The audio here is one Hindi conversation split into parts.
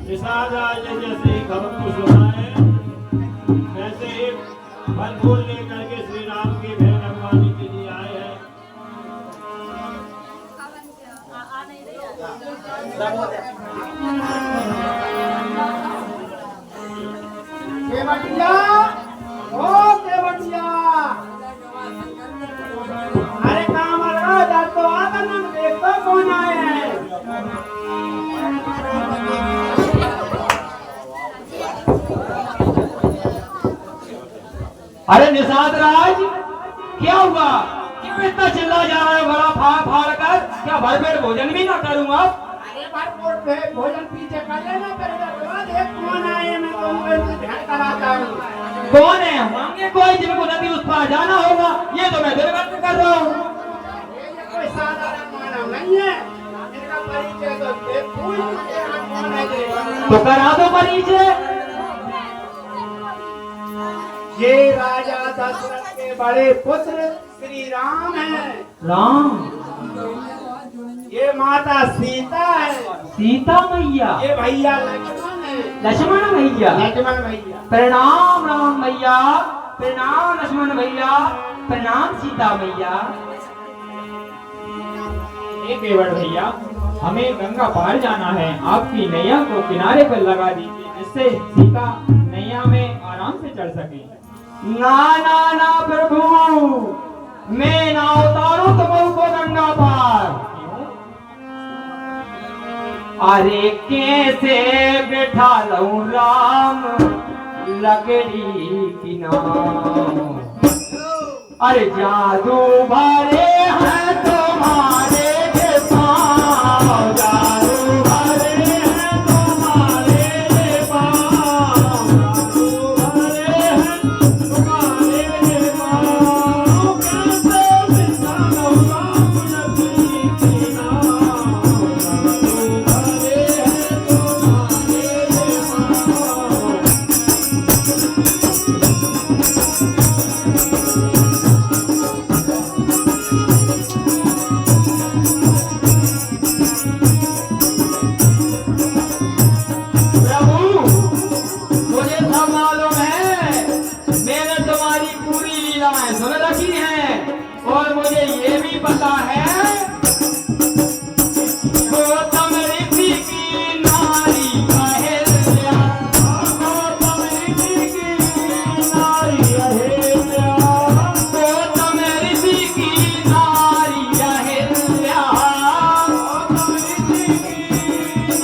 निषाद राज ने जैसे खबर को सुना है, वैसे ही फल फूल लेकर के श्री राम की भेंट रखवाने के लिए आए हैं। केवटिया, ओ केवटिया, अरे काम लगा तो आकर ना देखो कौन आए हैं। अरे निषाद राज, क्या हुआ? क्यों इतना चिल्ला जा रहा है बड़ा फाड़ फाड़ कर? क्या भरपेट भोजन भी ना करूंगा? अरे भरपूर भोजन पीछे कर लेना, फिर उसके बाद एक कौन आए हैं मैं तुमको ध्यान कराता हूँ। कौन है? होंगे कोई जिनको नदी उस पार जाना होगा। ये तो मैं दुर्गत कर रहा हूँ। ये कोई साधारण मानव नहीं है, इनका परिचय तो पूछ के कौन है। तो करा दो परिचय। ये राजा दशरथ के बड़े पुत्र श्री राम हैं। राम? ये माता सीता है। सीता मैया? ये भैया लक्ष्मण है। लक्ष्मण भैया? लक्ष्मण भैया। प्रणाम राम भैया, प्रणाम लक्ष्मण भैया, प्रणाम सीता मैया। एक केवट भैया, हमें गंगा पार जाना है, आपकी नैया को किनारे पर लगा दीजिए, जिससे सीता नैया में आराम से चढ़ सके। ना ना ना प्रभु, मैं ना उतारू तुमको गंगा पार। अरे कैसे बैठा लूं राम लकड़ी की नाव। अरे जादू भरे हैं तुम्हारे के पाँव, जादू भरे हैं तुम्हारे के पाँव, जादू भरे हैं तुम्हारे के पाँव। कैसे बैठा लूं राम लकड़ी की नाव, जादू भरे हैं तुम्हारे के पाँव। सुन रखी है और मुझे ये भी पता है गौतम ऋषि की नारी अहिल्या, गौतम ऋषि की नारी अहिल्या, गौतम ऋषि की नारी अहिल्या, गौतम ऋषि की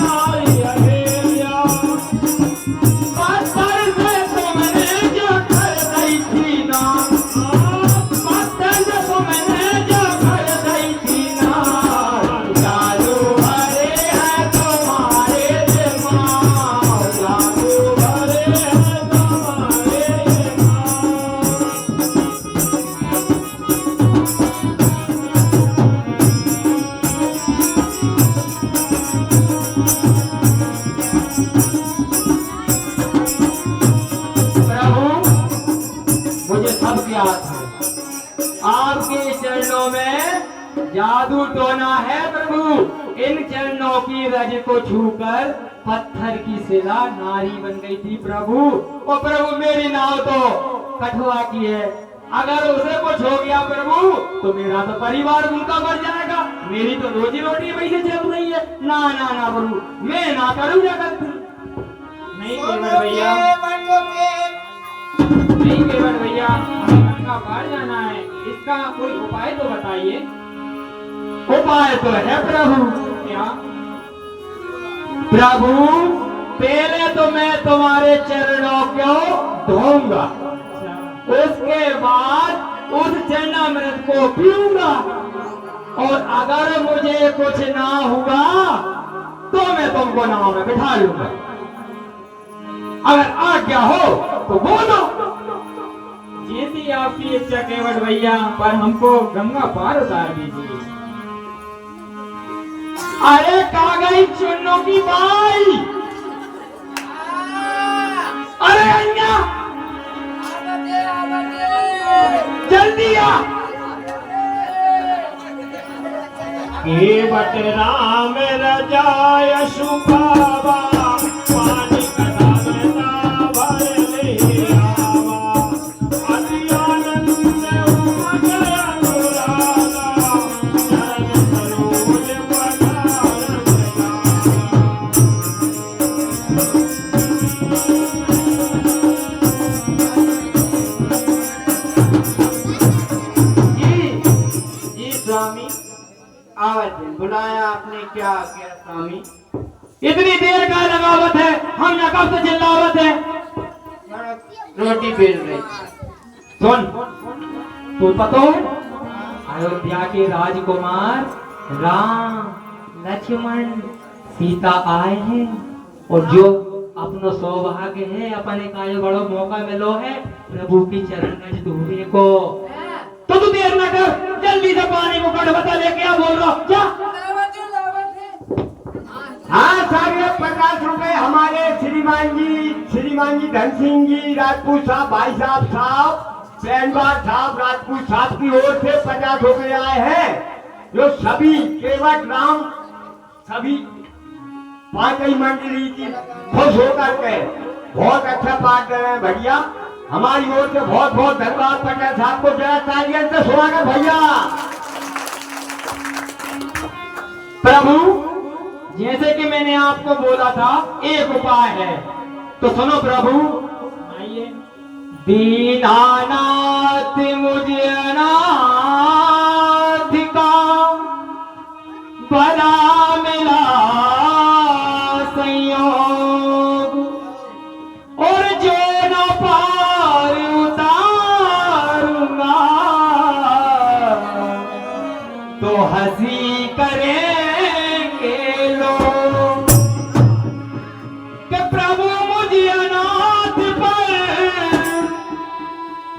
नारी अहिल्या। पत्थर से तुमने जो कर दी थी ना, आपके चरणों में जादू टोना है प्रभु। इन चरणों की रज को छूकर पत्थर की शिला नारी बन गई थी प्रभु। ओ प्रभु, मेरी नाव तो कठुआ की है, अगर उसे कुछ हो गया प्रभु तो मेरा तो परिवार उनका मर जाएगा, मेरी तो रोजी रोटी वही से चल रही है। ना ना ना प्रभु, मैं ना करूँ जगत। नहीं केवट भैया, नहीं केवट भैया, हमें गंगा पार जाना है, इसका कोई उपाय तो बताइए। उपाय तो है प्रभु। क्या? प्रभु, पहले तो मैं तुम्हारे चरणों को धोऊंगा, उसके बाद उस चरणामृत को पीऊंगा, और अगर मुझे कुछ ना हुआ तो मैं तुमको नाव में बिठा लूंगा। अगर आज्ञा हो तो बोलो। जैसी आपकी इच्छा केवट भैया, पर हमको गंगा पार उतार दीजिए। अरे कागई चुन्नों की बाई, अरे अन्या जल्दी आ। केवट राम रजाय सुखावा पानी कदावता भर ले आवा अति आनंद उमगे अनुरागा चरण सरोज पधारन जी स्वामी आवत है। बुलाया आपने क्या किया स्वामी? इतनी देर का लगावत है, हम यहाँ कब से चिल्लावत है? रोटी बेल रही। सुन, तू पता है अयोध्या के राजकुमार राम लक्ष्मण सीता आए हैं और जो अपनो सौभाग्य है अपने का ये बड़ो मौका मिलो है प्रभु की चरण रज धोने को। तो तू देर ना कर, जल्दी से पानी को कड़वता लेके आ। बोल रहा क्या? हाँ सारे 50 रुपए हमारे श्रीमान जी धन सिंह जी राजपूत साहब भाई साहब पैनवार साहब राजपूत साहब की ओर से 50 रुपए आए हैं जो सभी केवट राम सभी 5 मंडली की खुश होकर के बहुत अच्छा पाठ कर रहे हैं भैया। हमारी ओर से बहुत बहुत धन्यवाद पटेल साहब को। जरा तालियों से स्वागत भैया। प्रभु जैसे कि मैंने आपको बोला था एक उपाय है, तो सुनो प्रभु। आइए। दीनानाथ मुझे अनाथ का भला मिला संयोग और जो न पार उतारूंगा तो हंसी करेंगे लोग कि प्रभु मुझे अनाथ पर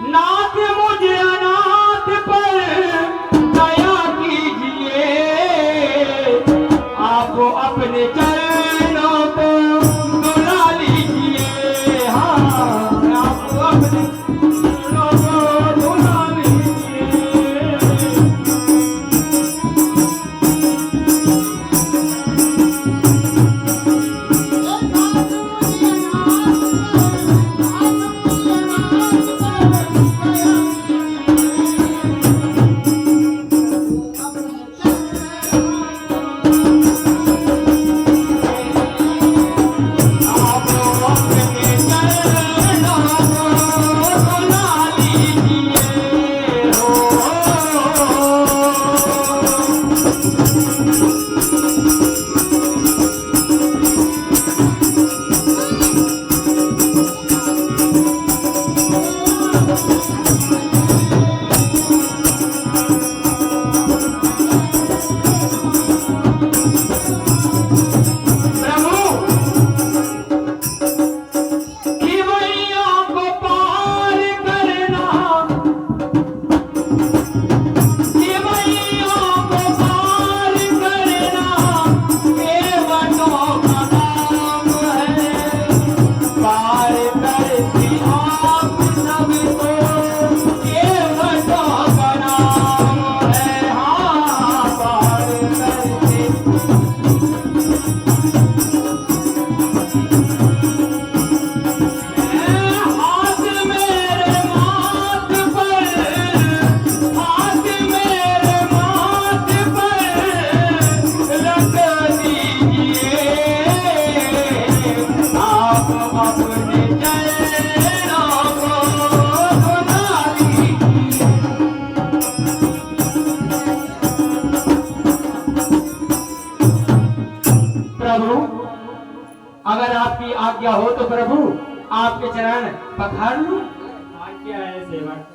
नाथ मुझे अनाथ पर दया कीजिए। आप अपने चरणों को दुला लीजिए। हाँ आप अपने चरणों को दुला लीजिए। अगर आपकी आज्ञा हो तो प्रभु आपके चरण पखार लूं। आज्ञा है सेवक।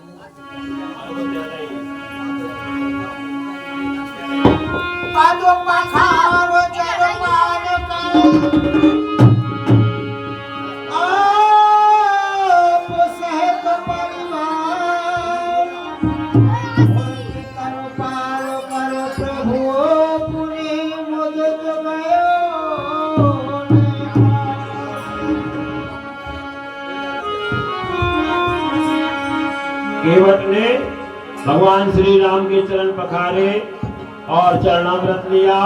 पादो पखारो चरमान करो आप सहित परिवार करो पार करो प्रभु पुनि मुदत गयो। केवट ने भगवान श्री राम के चरण पखारे और चरणामृत लिया,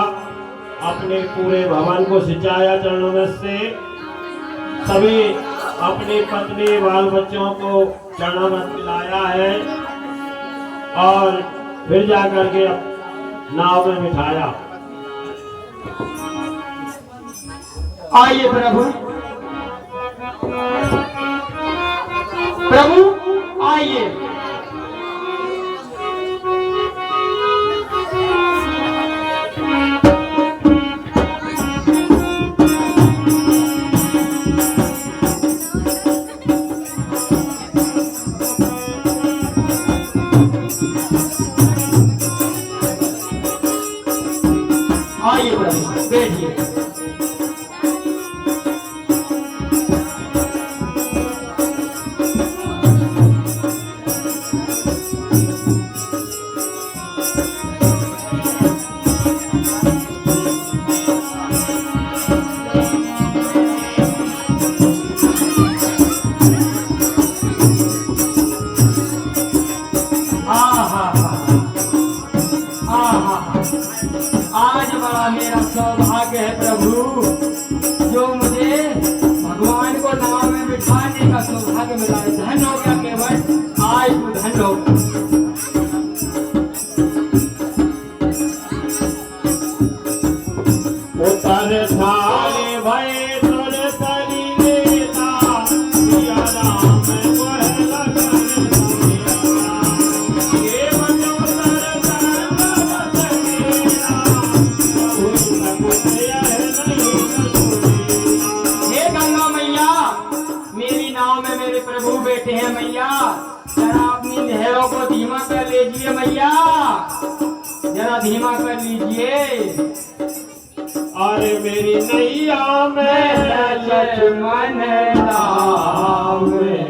अपने पूरे भवन को सिंचाया चरणामृत से। सभी अपनी पत्नी बाल बच्चों को चरणामृत पिलाया है और फिर जाकर के नाव में बिठाया। आइए प्रभु, प्रभु आइए। आइए प्रभु, बैठिए। आज बड़ा मेरा सौभाग्य है प्रभु, जो मुझे भगवान को नाव में बिठाने का सौभाग्य मिला है। धन हो गया केवल, आज तू धन हो। उतर थारे भय तुर तरी नेता, सिया राम वह लगन सोया। ये बनो तर सर्ववत मेरा, प्रभु सकुच यह नहीं कसूरी। हे गंगा मैया, मेरी नाव में मेरे प्रभु बैठे हैं मैया, जरा अपनी लहरों को धीमा कर लीजिए मैया, जरा धीमा कर लीजिए। अरे मेरी नैया में लक्ष्मण राम,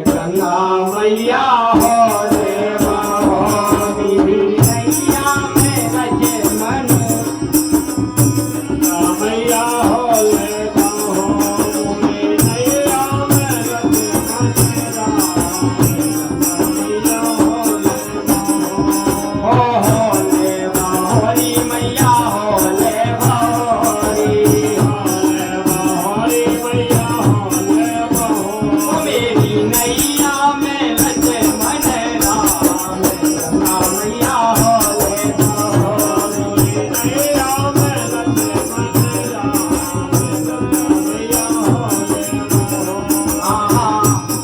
गंगा मैया हो रे बाबा। मेरी नैया में लक्ष्मण मैया हो ले बाहो, मेरी नैया में लक्ष्मण राम, मैया हो ले बाहो। हो ले बाहोरी मैया, हो ले बाहोरी। ओ मेरी नैया में लक्ष्मण राम, गंगा मैया हो ले बाहोरी।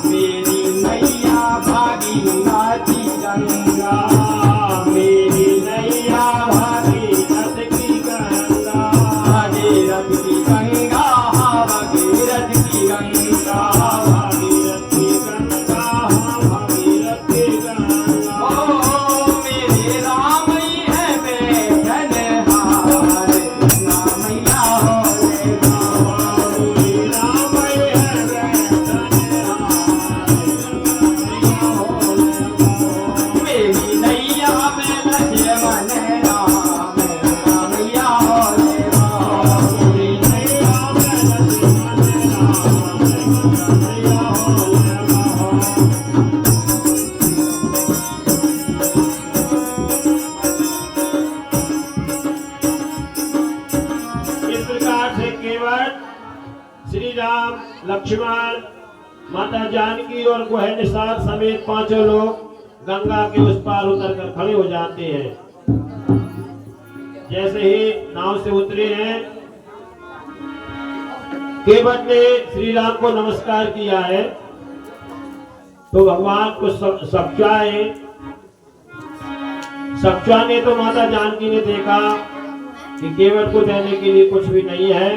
मेरी नैया भागीरथी गंगा, मेरी नैया भागीरथ की गंगा, भागीरथ की गंगा, भागीरथ की गंगा। भागीरथ की गंगा, भागीरथ की गंगा। ओ मेरे राम ही है बैठन हार, गंगा मैया हो ले बाबा। मेरी नैया में लक्ष्मण राम, गंगा मैया हो ले बाबा। इस प्रकार से केवल श्री राम, लक्ष्मण, माता जानकी और गुह निसार समेत पांचों लोग गंगा के उस पार उतर कर खड़े हो जाते हैं। जैसे ही नाव से उतरे हैं, केवट ने श्री राम को नमस्कार किया है, तो भगवान को सच्चा ने तो माता जानकी ने देखा कि केवट को देने के लिए कुछ भी नहीं है,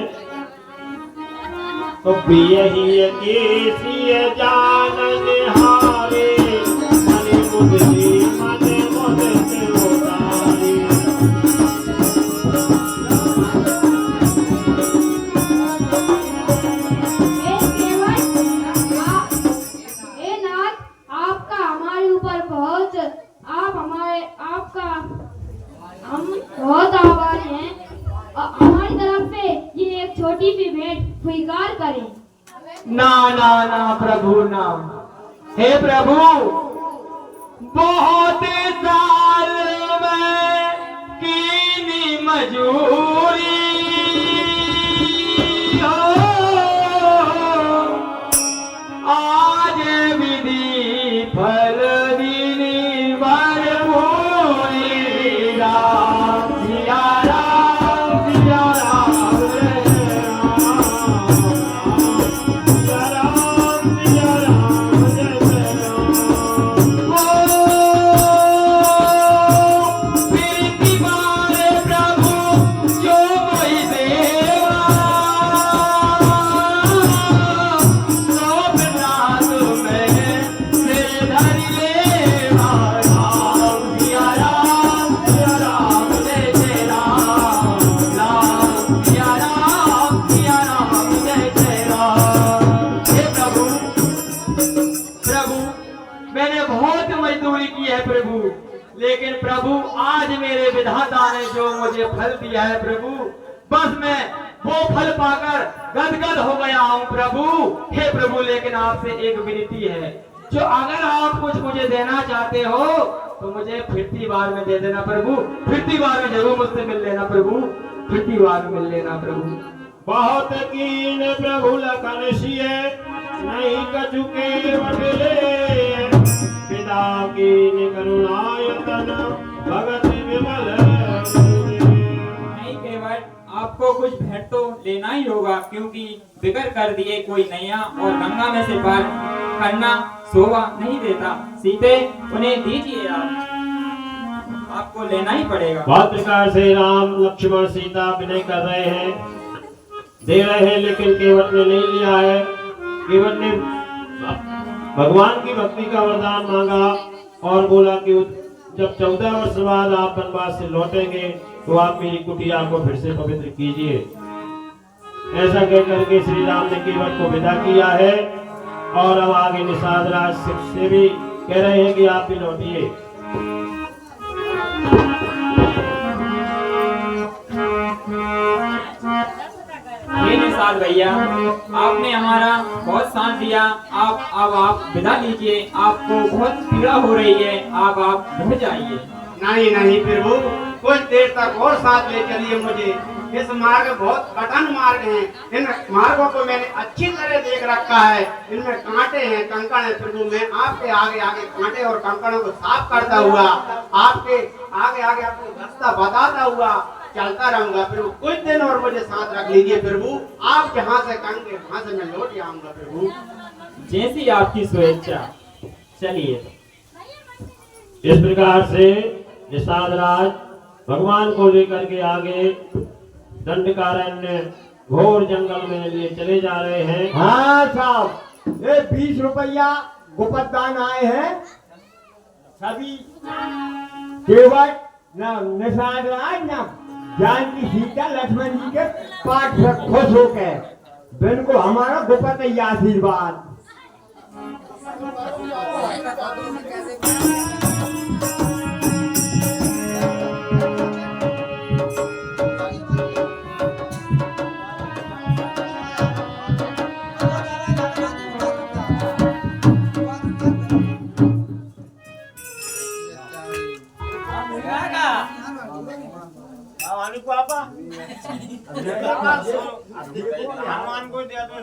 तो यही केसिय जानन हारे, मने मुदरी मने मुदते उतारे। हम बहुत आभारी हैं। हमारी तरफ से ये एक छोटी सी भेंट स्वीकार करें। ना ना ना प्रभु ना, हे प्रभु, बहुत साल में कीनी मजूरी हो, आज विधि फल दीनी भरपूरी। राम सिया राम सिया राम जय राम। सिया राम जय जय राम। प्रीति मारे प्रभु जो कोई देवा, लोकनाथ में सिर धर लेवा। राम सिया राम जय जय राम। राम सिया राम जय जय राम। हे प्रभु, प्रभु मैंने बहुत मजदूरी की है प्रभु, लेकिन प्रभु आज मेरे विधाता ने जो मुझे फल दिया है प्रभु, बस मैं वो फल पाकर गदगद हो गया हूँ प्रभु। हे प्रभु, लेकिन आपसे एक विनती है, जो अगर आप कुछ मुझे देना चाहते हो तो मुझे फिरती बार में दे देना प्रभु। फिरती बार में जरूर मुझसे मिल लेना प्रभु। फिरती बार में मिल लेना प्रभु। बहुत कीन प्रभु लखन सिय, नहीं कछु के बदले। पिता कीन करुणायतन, भगत विमल नहीं केवट, आपको कुछ भेंट तो लेना ही होगा, क्योंकि बिगर कर दिए कोई नैया और गंगा में से पार करना शोभा नहीं देता। सीते उन्हें दीजिए, आपको लेना ही पड़ेगा। बहुत प्रकार से राम लक्ष्मण सीता विनय कर रहे हैं, दे रहे हैं, लेकिन केवट ने नहीं लिया है। केवट ने भगवान की भक्ति का वरदान मांगा और बोला कि जब 14 वर्ष बाद आप वनवास से लौटेंगे तो आप मेरी कुटिया को फिर से पवित्र कीजिए। ऐसा कहकर के श्री राम ने केवट को विदा किया है और अब आगे निषाद राज से भी कह रहे हैं कि आप भी लौटिए। ये निषाद भैया, आपने हमारा बहुत साथ दिया। आप विदा लीजिए, आपको बहुत पीड़ा हो रही है, आप रह जाइए। नहीं नहीं प्रभु, कुछ देर तक और साथ ले चलिए मुझे। इस मार्ग बहुत कठिन मार्ग है, इन मार्गों को मैंने अच्छी तरह देख रखा है। इनमें कांटे हैं, कंकड़ हैं प्रभु। मैं आपके आगे आगे कांटे और कंकड़ों को साफ करता हुआ आपके आगे आगे आपको रास्ता बताता हुआ चलता रहूंगा प्रभु। कुछ दिन और मुझे साथ रख लीजिए प्रभु। आप जहाँ से कहेंगे वहाँ से मैं लौट आऊंगा प्रभु। जैसी आपकी स्वेच्छा, चलिए। इस प्रकार से निषाद राज भगवान को लेकर के आगे दंडकारण्य घोर जंगल में लिए चले जा रहे हैं। हाँ साहब, ये 20 रुपया गोपदान आए हैं सभी। केवट न निषाद राज न जानकी सीता लक्ष्मण जी के पाठ से खुश होकर इनको हमारा गोपत आशीर्वाद। हनुमान को दिया तो